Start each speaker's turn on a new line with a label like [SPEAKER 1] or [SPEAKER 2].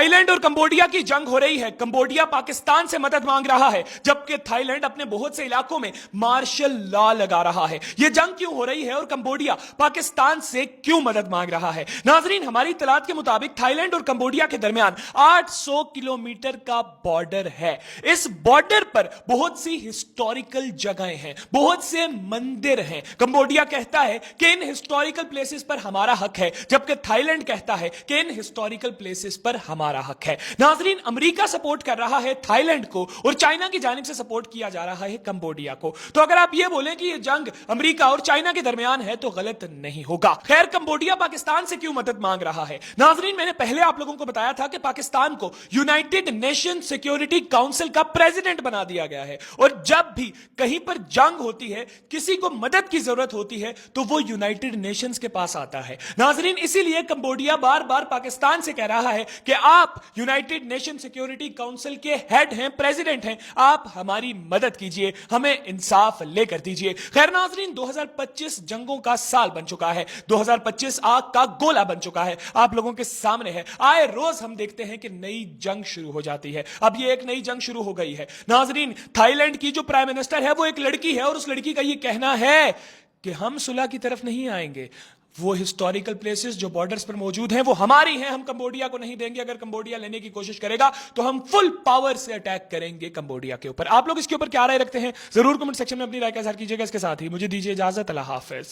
[SPEAKER 1] Thailand और Cambodia की जंग हो रही है। कंबोडिया पाकिस्तान से मदद मांग रहा है, जबकि थाईलैंड अपने बहुत से इलाकों में मार्शल लॉ लगा रहा है। यह जंग क्यों हो रही है और कंबोडिया पाकिस्तान से क्यों मदद मांग रहा है? नाजरीन, हमारी इत्तलात के मुताबिक थाईलैंड और कंबोडिया के दरमियान 800 किलोमीटर का बॉर्डर है। इस बॉर्डर पर बहुत सी हिस्टोरिकल जगहें हैं, बहुत से मंदिर हैं। कंबोडिया कहता है कि इन हिस्टोरिकल प्लेसेस पर हमारा हक है, जबकि थाईलैंड कहता है कि इन हिस्टोरिकल प्लेसेस पर हमारा हक है। नाजरीन, अमेरिका सपोर्ट कर रहा है थाईलैंड को और चाइना की जानिब से सपोर्ट किया जा रहा है कंबोडिया को। तो अगर आप ये बोलें कि ये जंग अमेरिका और चाइना के दरमियान है तो गलत नहीं होगा। खैर, कंबोडिया पाकिस्तान से क्यों मदद मांग रहा है? नाजरीन, मैंने पहले आप लोगों को बताया था कि पाकिस्तान को यूनाइटेड नेशन सिक्योरिटी काउंसिल का प्रेसिडेंट बना दिया गया है और जब भी कहीं पर जंग होती है, किसी को मदद की जरूरत होती है, तो वो यूनाइटेड नेशंस के पास आता है। नाजरीन, इसीलिए कंबोडिया बार बार पाकिस्तान से कह रहा है कि आप यूनाइटेड नेशन सिक्योरिटी काउंसिल के हेड हैं, प्रेसिडेंट हैं, आप हमारी मदद कीजिए, हमें इंसाफ लेकर दीजिए। खैर नाजरीन, 2025 जंगों का साल बन चुका है, 2025 आग का गोला बन चुका है, आप लोगों के सामने है। आए रोज हम देखते हैं कि नई जंग शुरू हो जाती है। अब ये एक नई जंग शुरू हो गई है। नाजरीन, थाईलैंड की जो प्राइम मिनिस्टर है वो एक लड़की है और उस लड़की का ये कहना है कि हम सुलह की तरफ नहीं आएंगे। वो हिस्टोरिकल प्लेसेस जो बॉर्डर्स पर मौजूद हैं वो हमारी हैं, हम कंबोडिया को नहीं देंगे। अगर कंबोडिया लेने की कोशिश करेगा तो हम फुल पावर से अटैक करेंगे कंबोडिया के ऊपर। आप लोग इसके ऊपर क्या राय रखते हैं? जरूर कमेंट सेक्शन में अपनी राय का इज़हार कीजिएगा। इसके साथ ही मुझे दीजिए इजाजत। अल्लाह हाफिज।